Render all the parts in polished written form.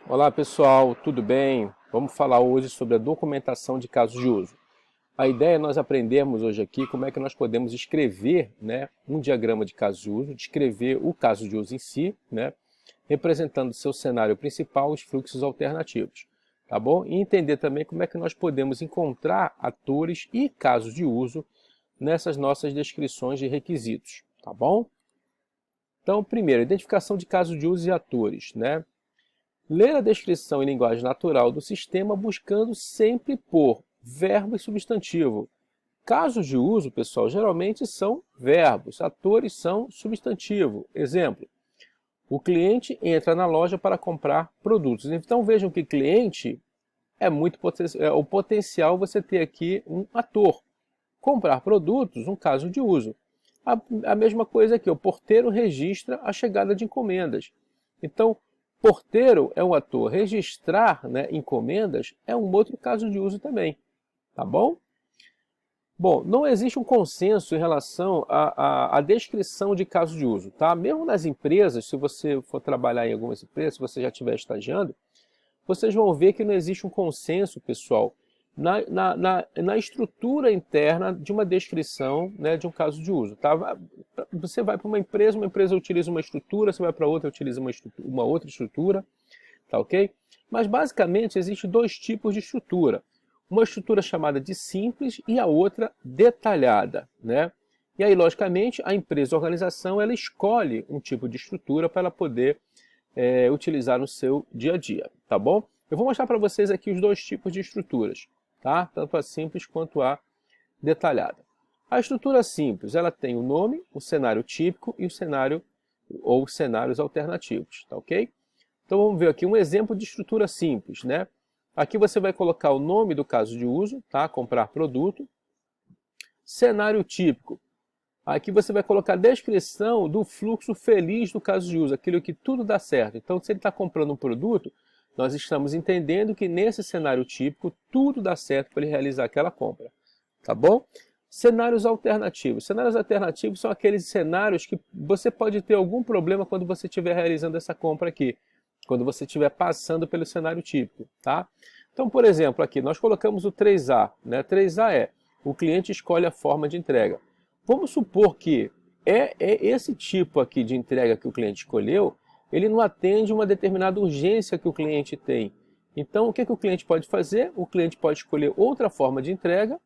Olá pessoal, tudo bem? Vamos falar hoje sobre a documentação de casos de uso. A ideia é nós aprendermos hoje aqui como é que nós podemos escrever, um diagrama de caso de uso, descrever o caso de uso em si, representando seu cenário principal, os fluxos alternativos, tá bom? E entender também como é que nós podemos encontrar atores e casos de uso nessas nossas descrições de requisitos, tá bom? Então, primeiro, identificação de casos de uso e atores, Ler a descrição em linguagem natural do sistema buscando sempre por verbo e substantivo. Casos de uso, pessoal, geralmente são verbos, atores são substantivo. Exemplo, o cliente entra na loja para comprar produtos. Então vejam que cliente é o potencial você ter aqui um ator. Comprar produtos, um caso de uso. A mesma coisa aqui, o porteiro registra a chegada de encomendas. Então, porteiro é um ator, registrar encomendas é um outro caso de uso também, tá bom? Bom, não existe um consenso em relação à descrição de caso de uso, tá? Mesmo nas empresas, se você for trabalhar em algumas empresas, se você já estiver estagiando, vocês vão ver que não existe um consenso, pessoal, na estrutura interna de uma descrição de um caso de uso. Tá? Você vai para uma empresa utiliza uma estrutura, você vai para outra, utiliza uma outra estrutura, tá ok? Mas basicamente existem dois tipos de estrutura. Uma estrutura chamada de simples e a outra detalhada, E aí, logicamente, a empresa, a organização, ela escolhe um tipo de estrutura para ela poder utilizar no seu dia a dia, tá bom? Eu vou mostrar para vocês aqui os dois tipos de estruturas, tá? Tanto a simples quanto a detalhada. A estrutura simples, ela tem o nome, o cenário típico e o cenário ou cenários alternativos, tá ok? Então vamos ver aqui um exemplo de estrutura simples, Aqui você vai colocar o nome do caso de uso, tá? Comprar produto. Cenário típico. Aqui você vai colocar a descrição do fluxo feliz do caso de uso, aquilo que tudo dá certo. Então, se ele está comprando um produto, nós estamos entendendo que nesse cenário típico, tudo dá certo para ele realizar aquela compra. Tá bom? Cenários alternativos. Cenários alternativos são aqueles cenários que você pode ter algum problema quando você estiver realizando essa compra aqui, quando você estiver passando pelo cenário típico. Tá? Então, por exemplo, aqui nós colocamos o 3A. 3A é o cliente escolhe a forma de entrega. Vamos supor que esse tipo aqui de entrega que o cliente escolheu, ele não atende uma determinada urgência que o cliente tem. Então, o que o cliente pode fazer? O cliente pode escolher outra forma de entrega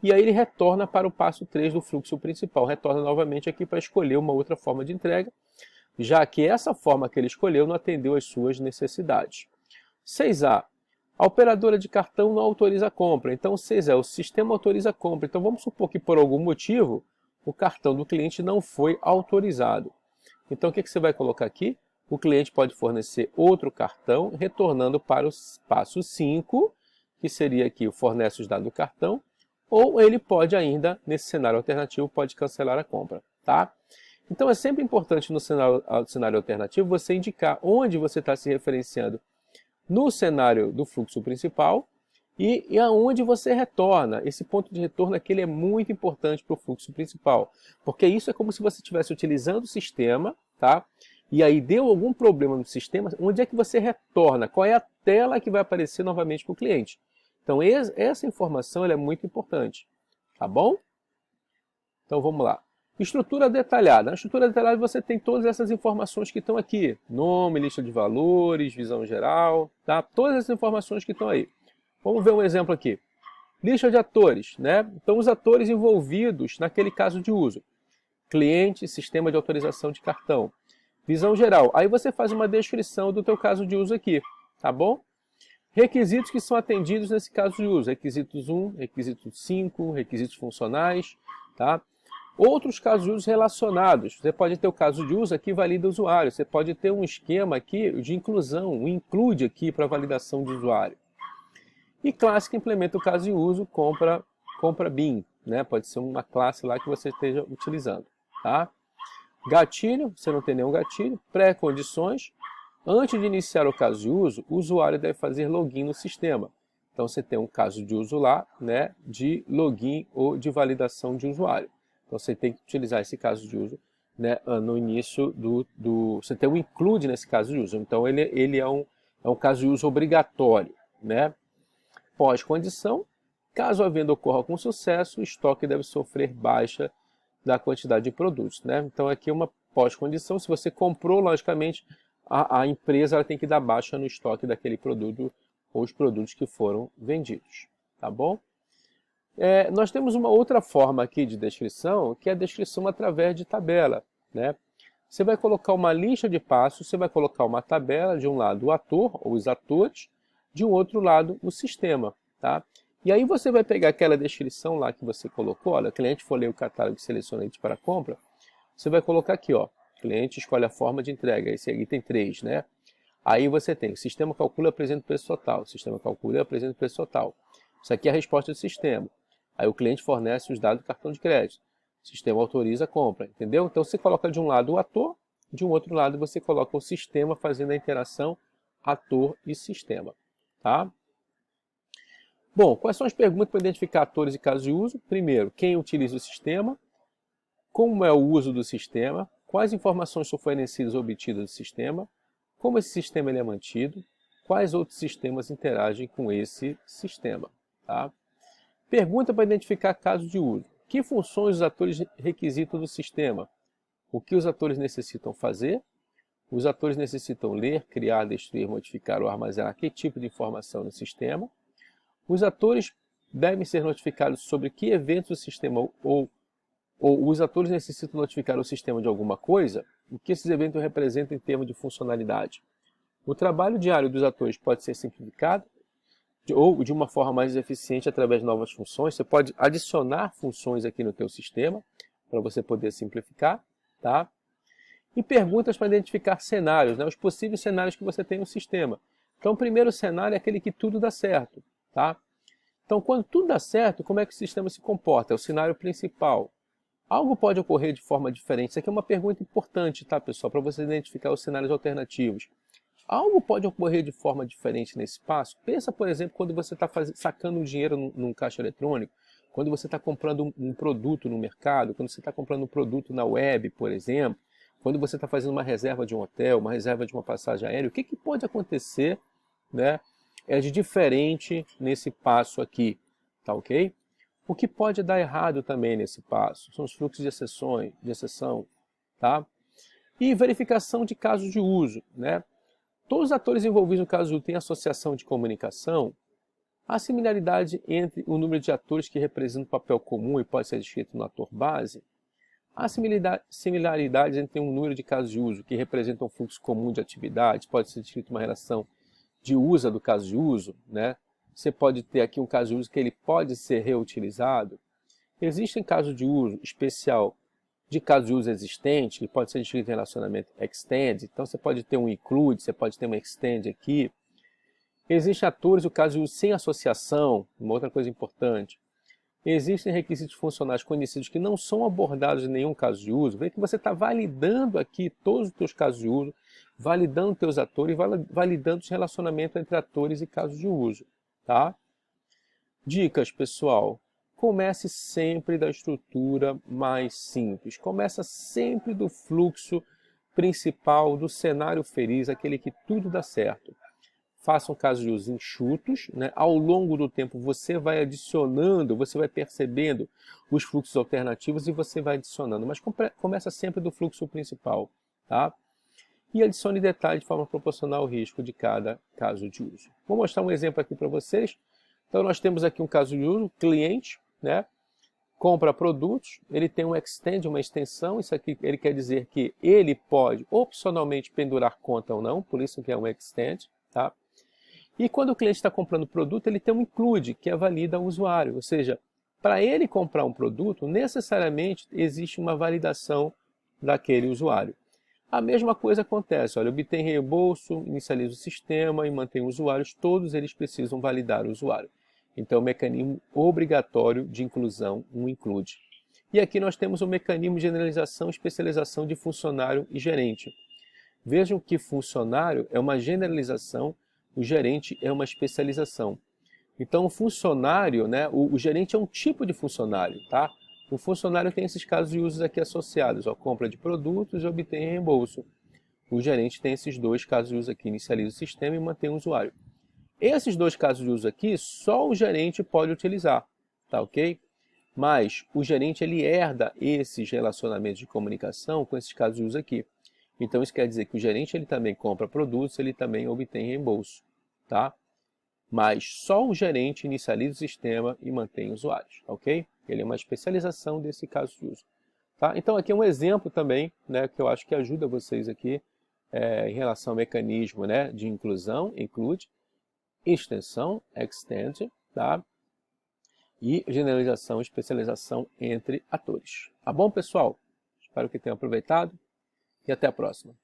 e aí ele retorna para o passo 3 do fluxo principal. Retorna novamente aqui para escolher uma outra forma de entrega, já que essa forma que ele escolheu não atendeu às suas necessidades. 6A. A operadora de cartão não autoriza a compra. Então, 6 é o sistema autoriza a compra. Então, vamos supor que por algum motivo o cartão do cliente não foi autorizado. Então, o que você vai colocar aqui? O cliente pode fornecer outro cartão, retornando para o passo 5, que seria aqui o fornece os dados do cartão, ou ele pode ainda, nesse cenário alternativo, pode cancelar a compra. Tá? Então, é sempre importante no cenário alternativo você indicar onde você está se referenciando no cenário do fluxo principal e aonde você retorna. Esse ponto de retorno aqui é muito importante para o fluxo principal, porque isso é como se você estivesse utilizando o sistema, tá? E aí deu algum problema no sistema, onde é que você retorna? Qual é a tela que vai aparecer novamente para o cliente? Então essa informação é muito importante, tá bom? Então vamos lá. Estrutura detalhada. Na estrutura detalhada você tem todas essas informações que estão aqui. Nome, lista de valores, visão geral, tá? Todas essas informações que estão aí. Vamos ver um exemplo aqui. Lista de atores, Então os atores envolvidos naquele caso de uso. Cliente, sistema de autorização de cartão. Visão geral. Aí você faz uma descrição do teu caso de uso aqui, tá bom? Requisitos que são atendidos nesse caso de uso. Requisitos 1, requisitos 5, requisitos funcionais, tá? Outros casos de uso relacionados. Você pode ter o caso de uso aqui, valida usuário. Você pode ter um esquema aqui de inclusão, um include aqui para validação de usuário. E classe que implementa o caso de uso, compra BIM. Pode ser uma classe lá que você esteja utilizando. Tá? Gatilho, você não tem nenhum gatilho. Pré-condições. Antes de iniciar o caso de uso, o usuário deve fazer login no sistema. Então você tem um caso de uso lá, de login ou de validação de usuário. Então você tem que utilizar esse caso de uso no início você tem um include nesse caso de uso. Então ele é é um caso de uso obrigatório, né? Pós-condição, caso a venda ocorra com sucesso, o estoque deve sofrer baixa da quantidade de produtos, né? Então aqui é uma pós-condição, se você comprou, logicamente, a empresa ela tem que dar baixa no estoque daquele produto ou os produtos que foram vendidos, tá bom? Nós temos uma outra forma aqui de descrição, que é a descrição através de tabela, né? Você vai colocar uma lista de passos, você vai colocar uma tabela, de um lado o ator ou os atores, de um outro lado o sistema, tá? E aí você vai pegar aquela descrição lá que você colocou, olha, o cliente for ler o catálogo e seleciona itens para compra, você vai colocar aqui, ó, cliente escolhe a forma de entrega, esse aqui tem 3, né? Aí você tem, o sistema calcula e apresenta o preço total, o sistema calcula e apresenta o preço total. Isso aqui é a resposta do sistema. Aí o cliente fornece os dados do cartão de crédito. O sistema autoriza a compra, entendeu? Então você coloca de um lado o ator, de um outro lado você coloca o sistema fazendo a interação ator e sistema, tá? Bom, quais são as perguntas para identificar atores e casos de uso? Primeiro, quem utiliza o sistema? Como é o uso do sistema? Quais informações são fornecidas ou obtidas do sistema? Como esse sistema ele é mantido? Quais outros sistemas interagem com esse sistema? Tá? Pergunta para identificar casos de uso. Que funções os atores requisitam do sistema? O que os atores necessitam fazer? Os atores necessitam ler, criar, destruir, modificar ou armazenar que tipo de informação no sistema? Os atores devem ser notificados sobre que eventos o sistema ou os atores necessitam notificar o sistema de alguma coisa? O que esses eventos representam em termos de funcionalidade? O trabalho diário dos atores pode ser simplificado ou de uma forma mais eficiente através de novas funções. Você pode adicionar funções aqui no teu sistema para você poder simplificar, tá? E perguntas para identificar cenários, né? Os possíveis cenários que você tem no sistema. Então, o primeiro cenário é aquele que tudo dá certo, tá? Então, quando tudo dá certo, como é que o sistema se comporta? É o cenário principal. Algo pode ocorrer de forma diferente. Isso aqui é uma pergunta importante, tá, pessoal? Para você identificar os cenários alternativos. Algo pode ocorrer de forma diferente nesse passo? Pensa, por exemplo, quando você está sacando um dinheiro num caixa eletrônico, quando você está comprando um produto no mercado, quando você está comprando um produto na web, por exemplo, quando você está fazendo uma reserva de um hotel, uma reserva de uma passagem aérea, o que pode acontecer, né, de diferente nesse passo aqui, tá ok? O que pode dar errado também nesse passo são os fluxos de exceção, tá? E verificação de casos de uso, né? Todos os atores envolvidos no caso de uso têm associação de comunicação. Há similaridade entre o número de atores que representam um papel comum e pode ser descrito no ator base. Há similaridades entre um número de casos de uso que representam um fluxo comum de atividades, pode ser descrito uma relação de uso do caso de uso, né? Você pode ter aqui um caso de uso que ele pode ser reutilizado. Existem casos de uso especial de caso de uso existente, que pode ser descrito em relacionamento extend. Então você pode ter um include, você pode ter um extend aqui. Existem atores, o caso de uso sem associação, uma outra coisa importante. Existem requisitos funcionais conhecidos que não são abordados em nenhum caso de uso. Vê que você está validando aqui todos os teus casos de uso, validando teus atores e validando os relacionamentos entre atores e casos de uso. Tá? Dicas, pessoal. Comece sempre da estrutura mais simples. Começa sempre do fluxo principal, do cenário feliz, aquele que tudo dá certo. Façam casos de uso enxutos, né? Ao longo do tempo você vai adicionando, você vai percebendo os fluxos alternativos e você vai adicionando. Mas começa sempre do fluxo principal, tá? E adicione detalhes de forma proporcional ao risco de cada caso de uso. Vou mostrar um exemplo aqui para vocês. Então nós temos aqui um caso de uso, cliente, né? Compra produtos, ele tem um extend, uma extensão, isso aqui ele quer dizer que ele pode opcionalmente pendurar conta ou não, por isso que é um extend, tá? E quando o cliente está comprando produto, ele tem um include, que é valida ao usuário, ou seja, para ele comprar um produto, necessariamente existe uma validação daquele usuário. A mesma coisa acontece, olha, obtém reembolso, inicializa o sistema e mantém usuários, todos eles precisam validar o usuário. Então, o mecanismo obrigatório de inclusão, um include. E aqui nós temos o mecanismo de generalização e especialização de funcionário e gerente. Vejam que funcionário é uma generalização, o gerente é uma especialização. Então, o funcionário, né, o gerente é um tipo de funcionário, tá? O funcionário tem esses casos de usos aqui associados, ó, compra de produtos e obtém reembolso. o gerente tem esses dois casos de uso aqui, inicializa o sistema e mantém o usuário. Esses dois casos de uso aqui, só o gerente pode utilizar, tá ok? Mas o gerente ele herda esses relacionamentos de comunicação com esses casos de uso aqui. Então isso quer dizer que o gerente ele também compra produtos, ele também obtém reembolso, tá? Mas só o gerente inicializa o sistema e mantém usuários, ok? Ele é uma especialização desse caso de uso. Tá? Então aqui é um exemplo também, né, que eu acho que ajuda vocês aqui em relação ao mecanismo, né, de inclusão, include, extensão, extend, tá? E generalização, especialização entre atores. Tá bom, pessoal? Espero que tenham aproveitado e até a próxima.